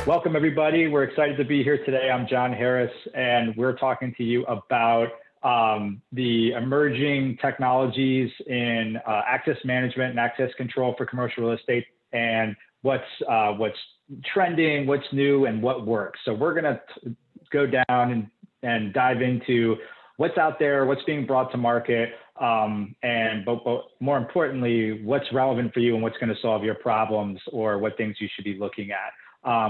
Welcome, everybody. We're excited to be here today. I'm Jon Harris, and we're talking to you about the emerging technologies in access management and access control for commercial real estate, and what's trending, what's new, and what works. So we're going to go down and dive into what's out there, what's being brought to market, but more importantly, what's relevant for you and what's going to solve your problems or what things you should be looking at.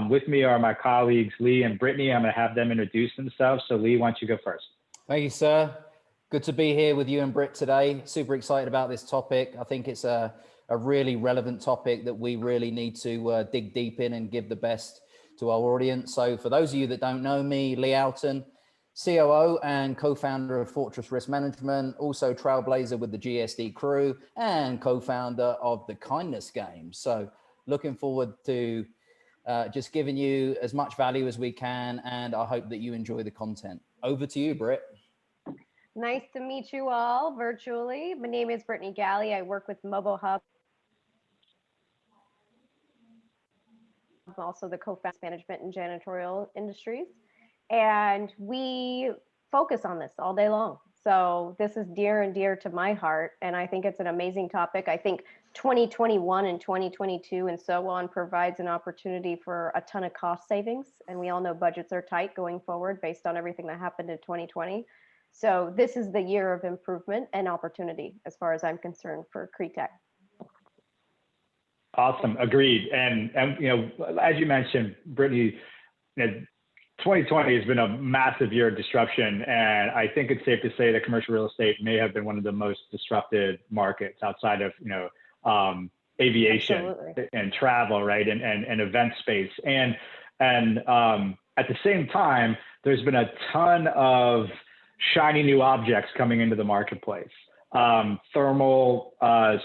With me are my colleagues, Lee and Brittany. I'm going to have them introduce themselves. So Lee, why don't you go first? Thank you, sir. Good to be here with you and Britt today. Super excited about this topic. I think it's a really relevant topic that we really need to dig deep in and give the best to our audience. So for those of you that don't know me, Lee Oughton, COO and co-founder of Fortress Risk Management, also trailblazer with the GSD crew and co-founder of the Kindness Game. So looking forward to just giving you as much value as we can, and I hope that you enjoy the content. Over to you, Britt. Nice to meet you all virtually. My name is Brittany Galli. I work with MoboHub. I'm also the co-founder of management and janitorial industries. And we focus on this all day long. So this is dear and dear to my heart. And I think it's an amazing topic. I think 2021 and 2022 and so on provides an opportunity for a ton of cost savings. And we all know budgets are tight going forward based on everything that happened in 2020. So this is the year of improvement and opportunity as far as I'm concerned for CRETech. Awesome. Agreed. And you know, as you mentioned, Brittany, 2020 has been a massive year of disruption, and I think it's safe to say that commercial real estate may have been one of the most disrupted markets outside of aviation Absolutely. And travel, right, and event space. And at the same time, there's been a ton of shiny new objects coming into the marketplace. Thermal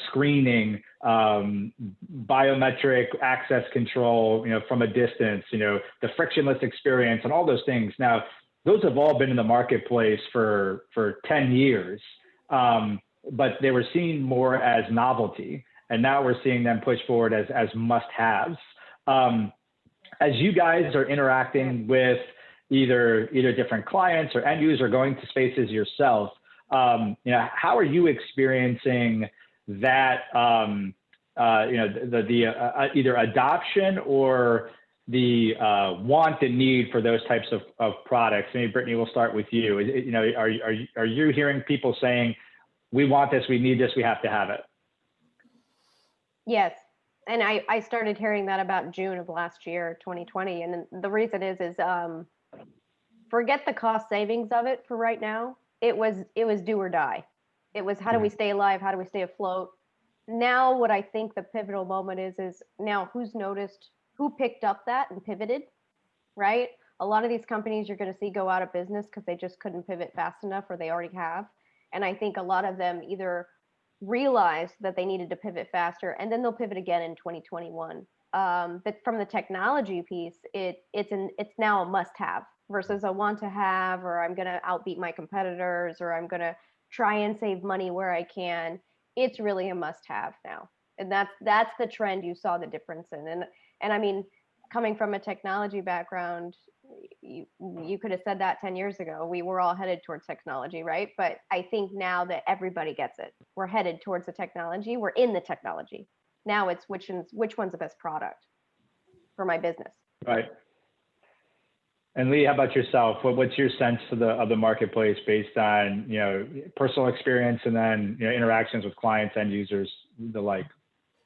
screening, biometric access control, from a distance, the frictionless experience and all those things. Now, those have all been in the marketplace for 10 years, but they were seen more as novelty. And now we're seeing them push forward as must-haves. As you guys are interacting with either different clients or end users or going to spaces yourself, how are you experiencing that, either adoption or the want and need for those types of products? Maybe Brittany, we'll start with you. Are you hearing people saying, we want this, we need this, we have to have it? Yes. And I started hearing that about June of last year, 2020. And the reason is forget the cost savings of it for right now. It was do or die. It was, how do we stay alive? How do we stay afloat? Now, what I think the pivotal moment is now who's noticed, who picked up that and pivoted, right? A lot of these companies you're going to see go out of business because they just couldn't pivot fast enough, or they already have. And I think a lot of them either realized that they needed to pivot faster, and then they'll pivot again in 2021. But from the technology piece, it's now a must-have versus a want-to-have, or I'm going to outbeat my competitors, or I'm going to try and save money where I can. It's really a must-have now, and that's the trend you saw the difference in. And I mean, coming from a technology background, you could have said that 10 years ago. We were all headed towards technology, right? But I think now that everybody gets it, we're headed towards the technology. We're in the technology. Now it's which one's the best product for my business. Right. And Lee, how about yourself? What's your sense of the marketplace based on personal experience and then interactions with clients, end users, the like?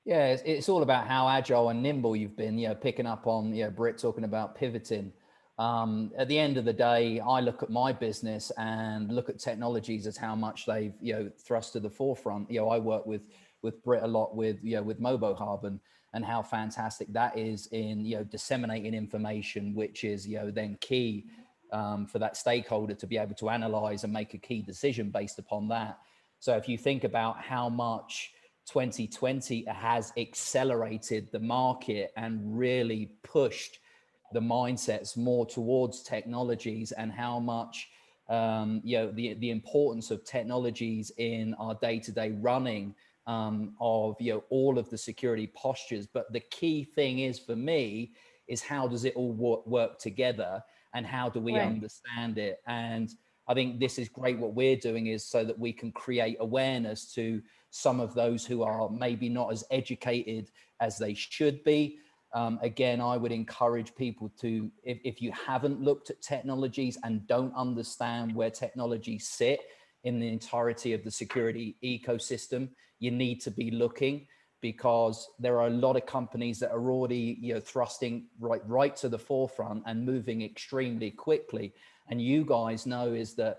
Yeah, it's all about how agile and nimble you've been. Picking up on Britt talking about pivoting. At the end of the day, I look at my business and look at technologies as how much they've thrust to the forefront. I work with Britt a lot with MoboHub and how fantastic that is in disseminating information, which is then key for that stakeholder to be able to analyze and make a key decision based upon that. So if you think about how much 2020 has accelerated the market and really pushed the mindsets more towards technologies, and how much the importance of technologies in our day-to-day running of all of the security postures. But the key thing is for me is how does it all work together, and how do we understand it? And I think this is great. What we're doing is so that we can create awareness to some of those who are maybe not as educated as they should be. Again, I would encourage people to, if you haven't looked at technologies and don't understand where technologies sit in the entirety of the security ecosystem, you need to be looking, because there are a lot of companies that are already thrusting right to the forefront and moving extremely quickly. And you guys know is that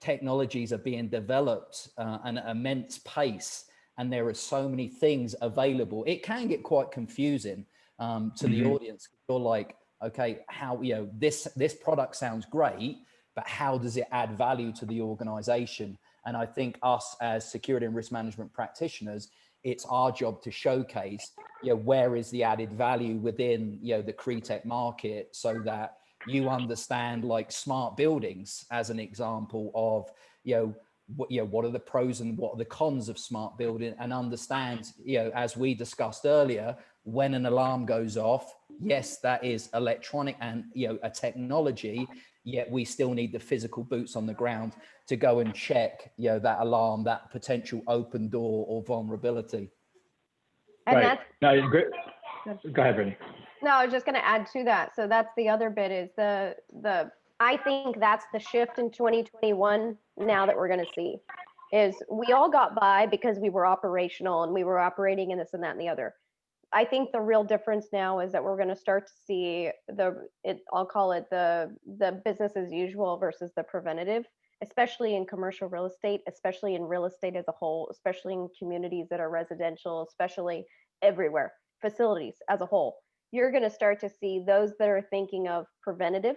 technologies are being developed at an immense pace, and there are so many things available. It can get quite confusing to the audience. You're like, okay, how this product sounds great, but how does it add value to the organization? And I think us as security and risk management practitioners, it's our job to showcase where is the added value within the CRETech market, so that you understand, like smart buildings as an example of what are the pros and what are the cons of smart building, and understand as we discussed earlier, when an alarm goes off, yes, that is electronic and a technology, yet we still need the physical boots on the ground to go and check that alarm, that potential open door or vulnerability. And right. No, great. Go ahead, Brittany. No, I was just going to add to that. So that's the other bit is I think that's the shift in 2021 now that we're going to see is we all got by because we were operational and we were operating in this and that and the other. I think the real difference now is that we're going to start to see I'll call it the business as usual versus the preventative, especially in commercial real estate, especially in real estate as a whole, especially in communities that are residential, especially everywhere, facilities as a whole. You're going to start to see those that are thinking of preventative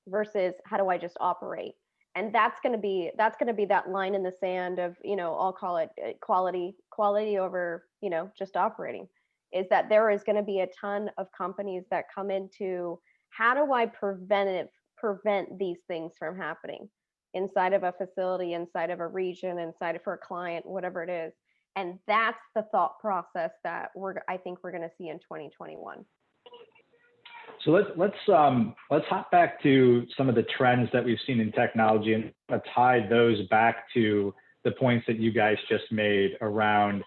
versus how do I just operate? And that's going to be that line in the sand of, I'll call it quality over, just operating, is that there is going to be a ton of companies that come into how do I prevent these things from happening inside of a facility, inside of a region, inside for a client, whatever it is. And that's the thought process that I think we're going to see in 2021. So let's hop back to some of the trends that we've seen in technology and tie those back to the points that you guys just made around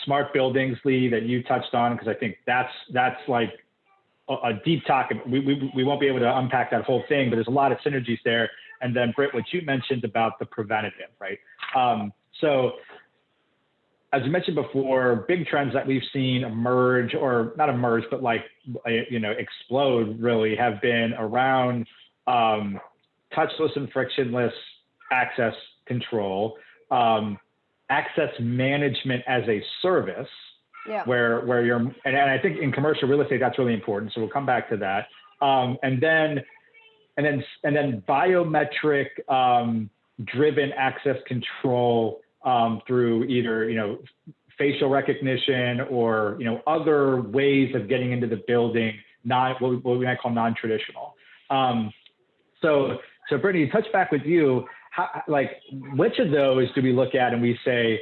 smart buildings, Lee, that you touched on, because I think that's like a deep talk. We won't be able to unpack that whole thing, but there's a lot of synergies there. And then Britt, what you mentioned about the preventative, right? So as you mentioned before, big trends that we've seen emerge, or not emerge, but explode really, have been around touchless and frictionless access control, access management as a service, where you're, and I think in commercial real estate that's really important. So we'll come back to that, and then biometric driven access control through either facial recognition or other ways of getting into the building, what we might call non-traditional. So Brittany, touch back with you. Which of those do we look at and we say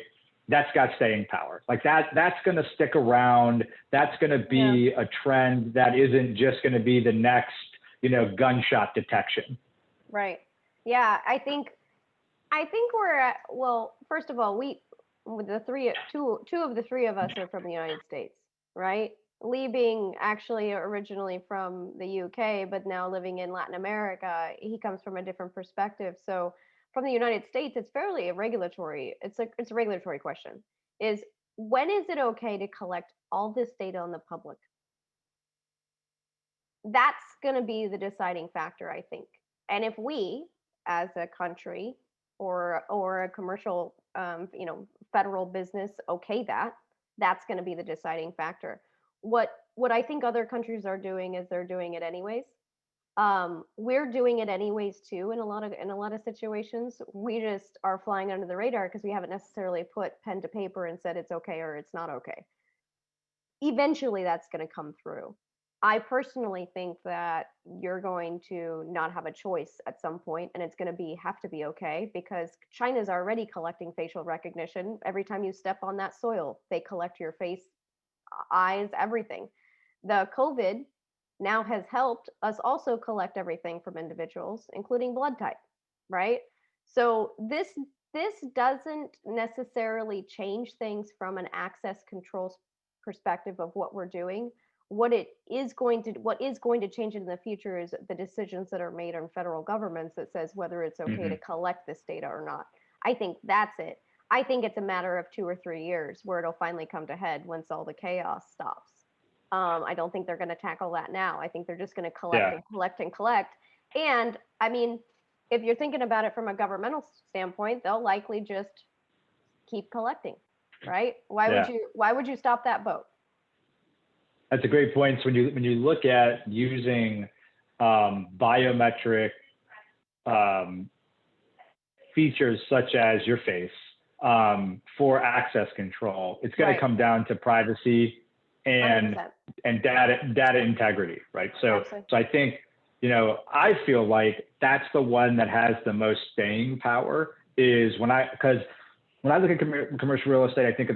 that's got staying power? Like that's going to stick around. That's going to be a trend that isn't just going to be the next gunshot detection. Right. Yeah, I think we're at, well, first of all, two of the three of us are from the United States, right? Lee being actually originally from the UK, but now living in Latin America, he comes from a different perspective. So from the United States, it's fairly a regulatory question. Is when is it okay to collect all this data on the public? That's going to be the deciding factor, I think. And if we, as a country or a commercial, federal business, okay, that's going to be the deciding factor. What I think other countries are doing is they're doing it anyways. We're doing it anyways too in a lot of situations. We just are flying under the radar because we haven't necessarily put pen to paper and said it's okay or it's not okay. Eventually, that's going to come through. I personally think that you're going to not have a choice at some point, and it's going to have to be okay, because China's already collecting facial recognition. Every time you step on that soil, they collect your face, eyes, everything. The COVID now has helped us also collect everything from individuals, including blood type, right? So this doesn't necessarily change things from an access controls perspective of what we're doing. What is going to change in the future is the decisions that are made on federal governments that says whether it's okay to collect this data or not. I think that's it. I think it's a matter of 2 or 3 years where it'll finally come to head once all the chaos stops. I don't think they're going to tackle that now. I think they're just going to collect and collect and collect. And I mean, if you're thinking about it from a governmental standpoint, they'll likely just keep collecting, right? Why would you stop that boat? That's a great point. So when you look at using biometric features such as your face for access control, it's going to come down to privacy and 100%. data integrity, right? So I think, I feel like that's the one that has the most staying power, is because when I look at commercial real estate, I think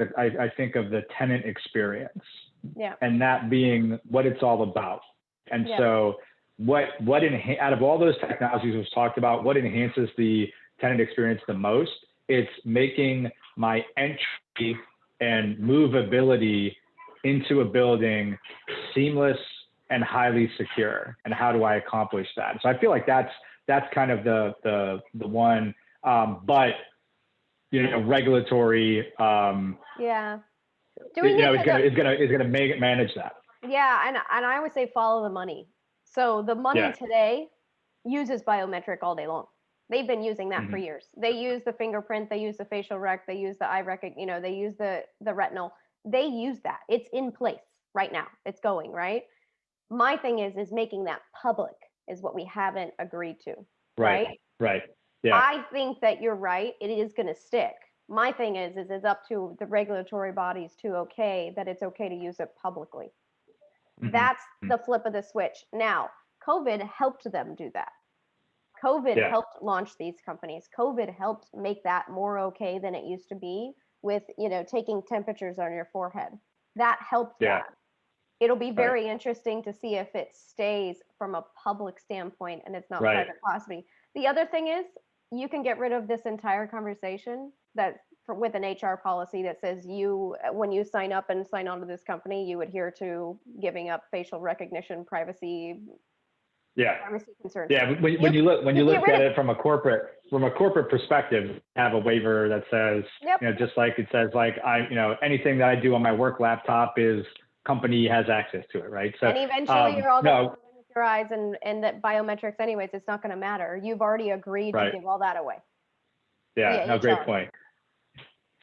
of the tenant experience, and that being what it's all about. And so out of all those technologies we've talked about, what enhances the tenant experience the most? It's making my entry and movability into a building seamless and highly secure. And how do I accomplish that? So I feel like that's kind of the one, but regulatory, is gonna manage that. Yeah, and I would say follow the money. So the money today uses biometric all day long. They've been using that for years. They use the fingerprint, they use the facial rec, they use the eye they use the retinal. They use that. It's in place right now. It's going, right? My thing is making that public is what we haven't agreed to. Right. Yeah. I think that you're right. It is going to stick. My thing is it's up to the regulatory bodies to that it's okay to use it publicly. That's the flip of the switch. Now, COVID helped them do that. COVID helped launch these companies. COVID helped make that more okay than it used to be with, taking temperatures on your forehead. That helped that. It'll be very interesting to see if it stays from a public standpoint and it's not private property. The other thing is you can get rid of this entire conversation with an HR policy that says when you sign up and sign on to this company, you adhere to giving up facial recognition, privacy concerns. Yeah, when you look at it from a corporate perspective, have a waiver that says, just like it says, like anything that I do on my work laptop is company has access to it, right? So, and eventually you're all going to with your eyes and that biometrics anyways, it's not going to matter. You've already agreed to give all that away. Yeah, great point.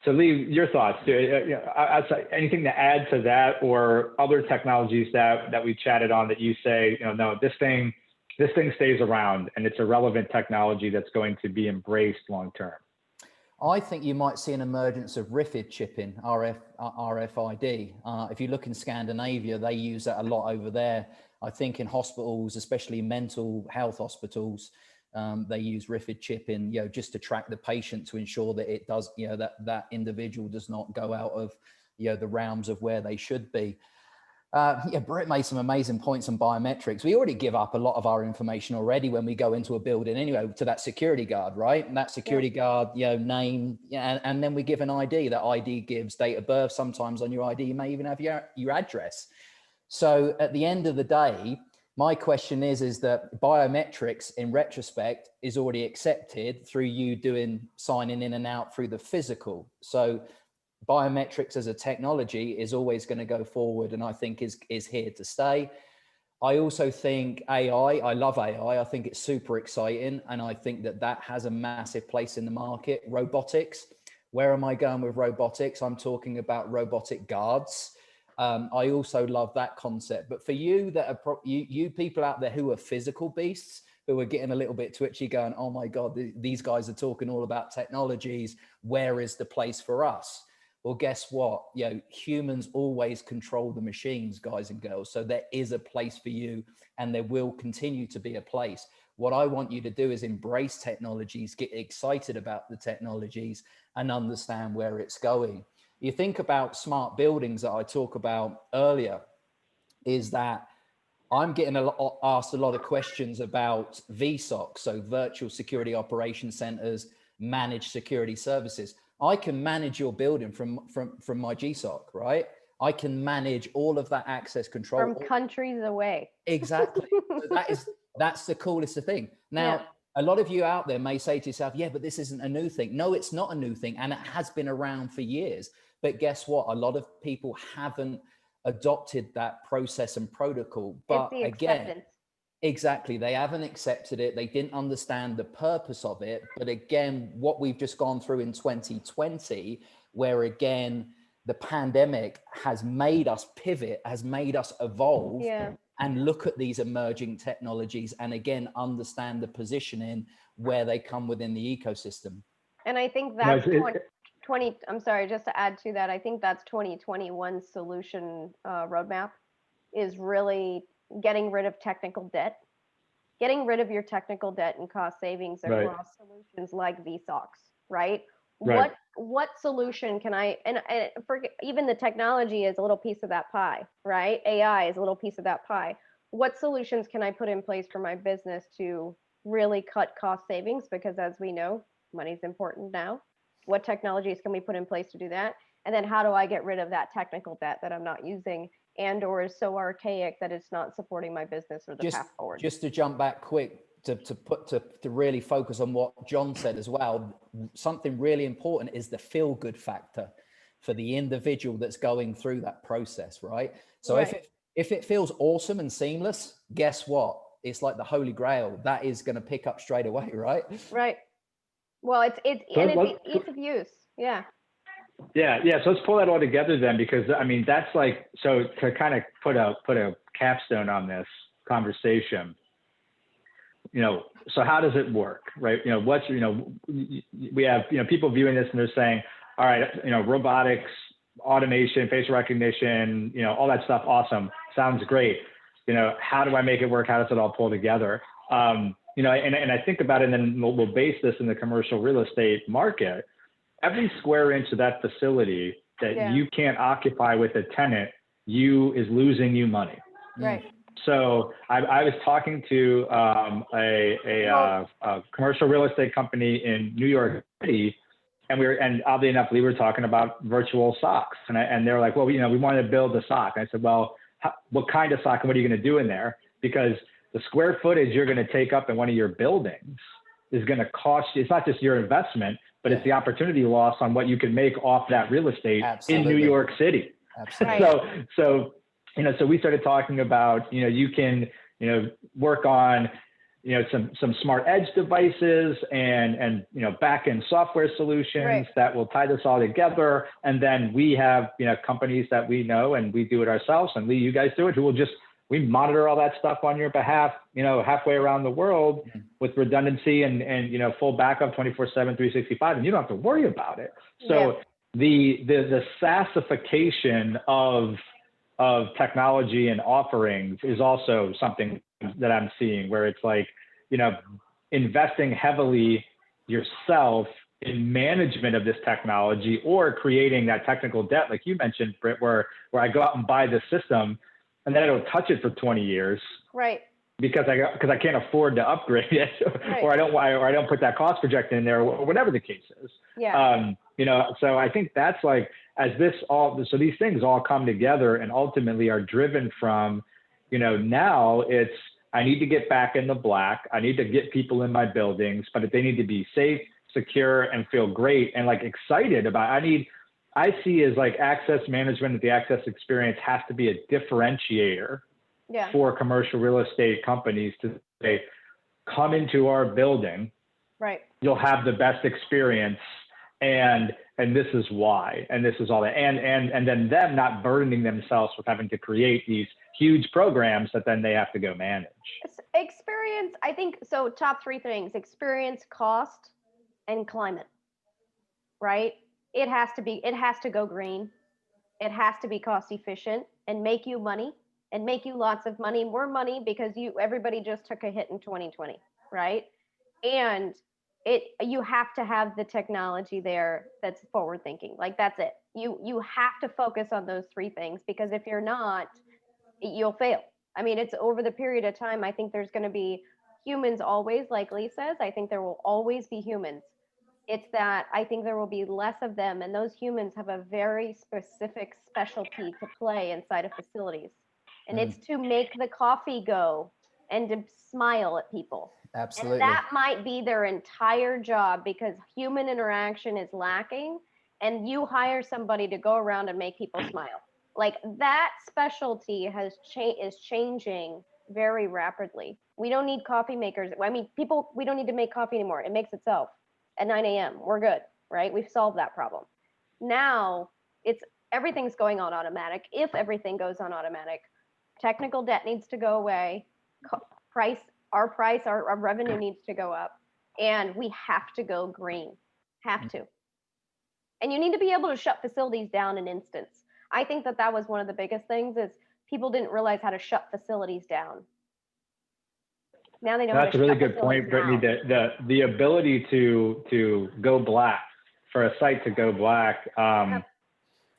So Lee, your thoughts, anything to add to that, or other technologies that we chatted on that you say, no, this thing stays around and it's a relevant technology that's going to be embraced long-term? I think you might see an emergence of RFID chipping, RFID. If you look in Scandinavia, they use that a lot over there. I think in hospitals, especially mental health hospitals, they use RFID chipping, just to track the patient to ensure that it does, that individual does not go out of, the realms of where they should be. Britt made some amazing points on biometrics. We already give up a lot of our information already when we go into a building anyway to that security guard, right? And that security guard, name, and then we give an ID. That ID gives date of birth. Sometimes on your ID, you may even have your address. So at the end of the day, my question is that biometrics in retrospect is already accepted through you signing in and out through the physical. So biometrics as a technology is always going to go forward, and I think is here to stay. I also think AI, I love AI. I think it's super exciting. And I think that has a massive place in the market. Robotics. Where am I going with robotics? I'm talking about robotic guards. I also love that concept. But for you you people out there who are physical beasts, who are getting a little bit twitchy going, oh my God, these guys are talking all about technologies. Where is the place for us? Well, guess what? Humans always control the machines, guys and girls. So there is a place for you, and there will continue to be a place. What I want you to do is embrace technologies, get excited about the technologies, and understand where it's going. You think about smart buildings that I talked about earlier, is that I'm getting asked a lot of questions about VSOC, so virtual security operations centers, managed security services. I can manage your building from my GSOC, right? I can manage all of that access control from countries away. Exactly. So that's the coolest thing. Now, a lot of you out there may say to yourself, yeah, but this isn't a new thing. No, it's not a new thing, and it has been around for years. But guess what? A lot of people haven't adopted that process and protocol. But it's the again, acceptance. exactly, they haven't accepted it. They didn't understand the purpose of it. But again, what we've just gone through in 2020, where again, the pandemic has made us pivot, has made us evolve, and look at these emerging technologies, and again, understand the positioning where they come within the ecosystem. And I think that's 20, I'm sorry, just to add to that, I think that's 2021 solution roadmap is really getting rid of technical debt, getting rid of your technical debt and cost savings across solutions like VSOCs, right? What solution can I, and forget, even the technology is a little piece of that pie, right? AI is a little piece of that pie. What solutions can I put in place for my business to really cut cost savings? Because as we know, money's important now. What technologies can we put in place to do that? And then how do I get rid of that technical debt that I'm not using and or is so archaic that it's not supporting my business or the path forward? Just to jump back quick, to really focus on what Jon said as well, something really important is the feel good factor for the individual that's going through that process, right? So if it feels awesome and seamless, guess what? It's like the Holy Grail. That is going to pick up straight away, right? Right. Well, it's ease of use. Yeah. So let's pull that all together then, because I mean, that's like, so to kind of put a capstone on this conversation, so how does it work, right? We have, people viewing this and they're saying, all right, robotics, automation, facial recognition, all that stuff. Awesome. Sounds great. How do I make it work? How does it all pull together? And I think about it, and then we'll base this in the commercial real estate market. Every square inch of that facility that you can't occupy with a tenant, is losing you money. Right. So I was talking to a commercial real estate company in New York City, and oddly enough, we were talking about virtual SOCs, and they were like, well, we wanted to build a SOC. And I said, well, what kind of SOC and what are you going to do in there? Because the square footage you're going to take up in one of your buildings is going to cost you. It's not just your investment, but it's the opportunity loss on what you can make off that real estate in New York City. Absolutely. So we started talking about, you can, work on, some smart edge devices and back-end software solutions that will tie this all together. And then we have, companies that we know and we do it ourselves, and Lee, you guys do it, who will we monitor all that stuff on your behalf, halfway around the world with redundancy and full backup 24/7, 365, and you don't have to worry about it. So the SaaSification of technology and offerings is also something that I'm seeing, where it's like, investing heavily yourself in management of this technology, or creating that technical debt, like you mentioned, Britt, where I go out and buy this system and then I don't touch it for 20 years. Right. Because I can't afford to upgrade it, or I don't put that cost projector in there, or whatever the case is. Yeah. So I think that's like, so these things all come together and ultimately are driven from, now it's, I need to get back in the black. I need to get people in my buildings, but they need to be safe, secure, and feel great and like excited about. I see as like access management, the access experience has to be a differentiator for commercial real estate companies to say, come into our building, you'll have the best experience, and this is why, and this is all that, and then them not burdening themselves with having to create these huge programs that then they have to go manage. Experience, I think, so top three things: experience, cost, and climate, right? it has to go green. It has to be cost efficient and make you money and make you lots of money, more money, because everybody just took a hit in 2020, right? And you have to have the technology there that's forward thinking. Like, that's it. You have to focus on those three things, because if you're not, you'll fail. I mean, it's over the period of time. I think there's going to be humans always, like Lee says. I think there will always be humans. It's that I think there will be less of them, and those humans have a very specific specialty to play inside of facilities, and it's to make the coffee go and to smile at people. Absolutely. And that might be their entire job, because human interaction is lacking, and you hire somebody to go around and make people smile. Like, that specialty is changing very rapidly. We don't need coffee makers. I mean, we don't need to make coffee anymore. It makes itself at 9 a.m. We're good, right? We've solved that problem. Now everything's going on automatic. If everything goes on automatic, technical debt needs to go away. Our revenue needs to go up, and we have to go green. Have to. And you need to be able to shut facilities down in instance. I think that was one of the biggest things, is people didn't realize how to shut facilities down. Now they know. That's a really good point, Brittany. The ability to go black, for a site to go black,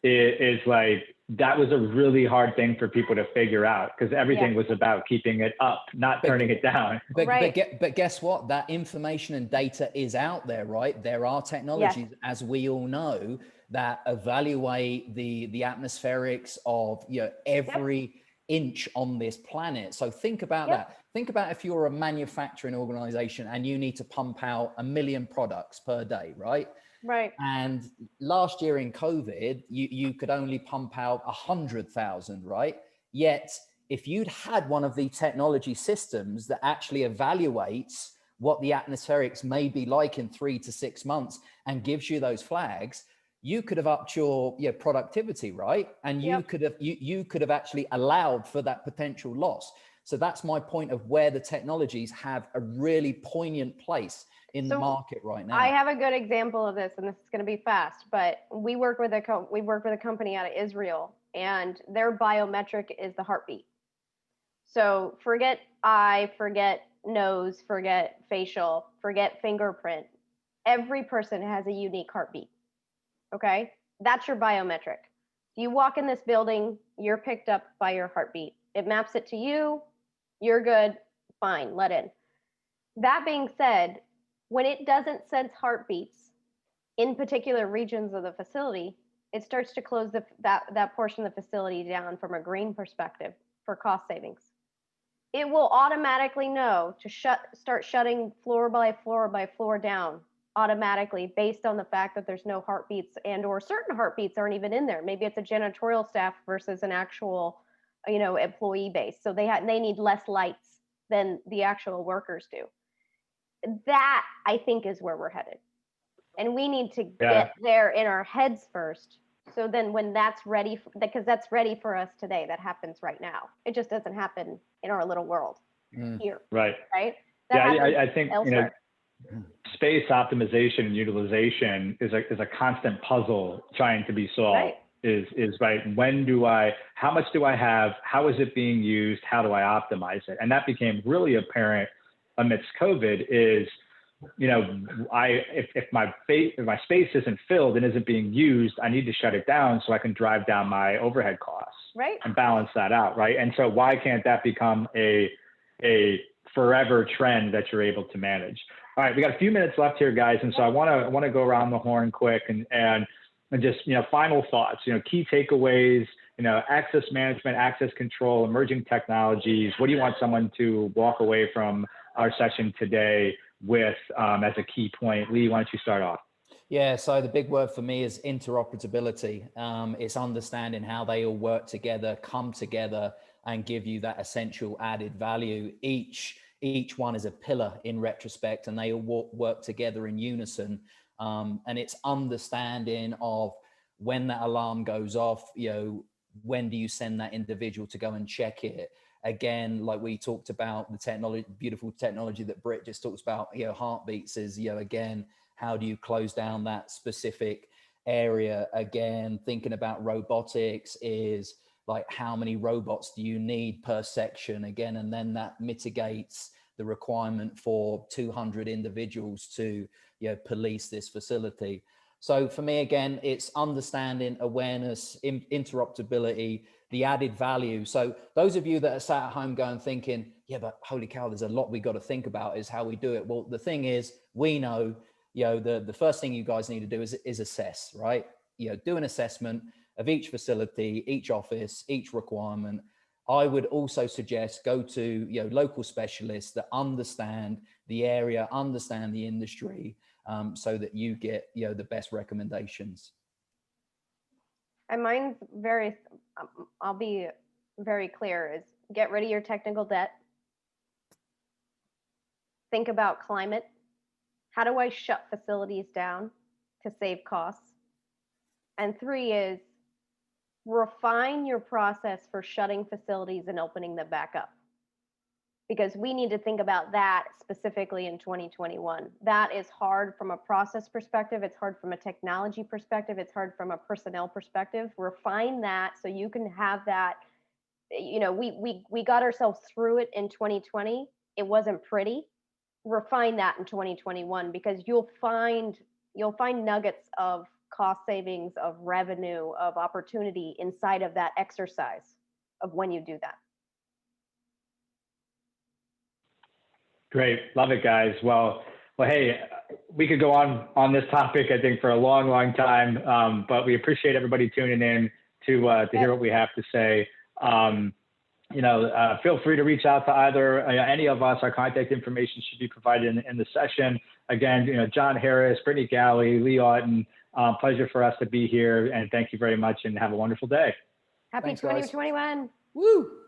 is like, that was a really hard thing for people to figure out, because everything was about keeping it up, not turning it down. But guess what? That information and data is out there, right? There are technologies, as we all know, that evaluate the atmospherics of every inch on this planet. So think about that. Think about if you're a manufacturing organization and you need to pump out 1 million products per day, right? Right. And last year in COVID, you could only pump out 100,000, right? Yet if you'd had one of the technology systems that actually evaluates what the atmospherics may be like in 3 to 6 months and gives you those flags, you could have upped your productivity, right? And you could have actually allowed for that potential loss. So that's my point of where the technologies have a really poignant place in the market right now. I have a good example of this, and this is going to be fast, but we work with a company out of Israel, and their biometric is the heartbeat. So forget eye, forget nose, forget facial, forget fingerprint. Every person has a unique heartbeat. Okay? That's your biometric. You walk in this building, you're picked up by your heartbeat. It maps it to you. You're good. Fine. Let in. That being said, when it doesn't sense heartbeats in particular regions of the facility, it starts to close that portion of the facility down from a green perspective for cost savings. It will automatically know to start shutting floor by floor by floor down automatically, based on the fact that there's no heartbeats, and or certain heartbeats aren't even in there. Maybe it's a janitorial staff versus an actual, employee base. So they need less lights than the actual workers do. That, I think, is where we're headed. And we need to get there in our heads first. So then when that's ready, because that's ready for us today, that happens right now. It just doesn't happen in our little world here. Right. Right. I think space optimization and utilization is a constant puzzle trying to be solved. Right. Is right. How much do I have? How is it being used? How do I optimize it? And that became really apparent amidst COVID. Is, if my space isn't filled and isn't being used, I need to shut it down so I can drive down my overhead costs, right, and balance that out, right? And so why can't that become a forever trend that you're able to manage? All right, we got a few minutes left here, guys, and so I want to go around the horn quick and just final thoughts. Key takeaways. Access management, access control, emerging technologies. What do you want someone to walk away from our session today with as a key point? Lee, why don't you start off? Yeah, so the big word for me is interoperability. It's understanding how they all work together, come together, and give you that essential added value. Each one is a pillar in retrospect, and they all work together in unison. And it's understanding of when that alarm goes off, when do you send that individual to go and check it? Again, like we talked about, the technology, beautiful technology that Britt just talks about, heartbeats is, again, how do you close down that specific area, again, thinking about robotics is like, how many robots do you need per section again? And then that mitigates the requirement for 200 individuals to, police this facility. So for me, again, it's understanding, awareness, interoperability, the added value. So those of you that are sat at home going thinking, yeah, but holy cow, there's a lot we got to think about is how we do it. Well, the thing is, we know, the first thing you guys need to do is assess, right? Do an assessment of each facility, each office, each requirement. I would also suggest go to local specialists that understand the area, understand the industry, so that you get the best recommendations. And mine's I'll be very clear, is get rid of your technical debt. Think about climate. How do I shut facilities down to save costs? And 3 is refine your process for shutting facilities and opening them back up. Because we need to think about that specifically in 2021. That is hard from a process perspective. It's hard from a technology perspective. It's hard from a personnel perspective. Refine that so you can have that. We got ourselves through it in 2020. It wasn't pretty. Refine that in 2021, because you'll find nuggets of cost savings, of revenue, of opportunity inside of that exercise of when you do that. Great. Love it, guys. Well, hey, we could go on this topic, I think, for a long, long time, but we appreciate everybody tuning in to hear what we have to say. Feel free to reach out to either any of us. Our contact information should be provided in the session. Again, Jon Harris, Brittany Galli, Lee Oughton, pleasure for us to be here. And thank you very much, and have a wonderful day. Happy Thanks, 2021. Guys. Woo!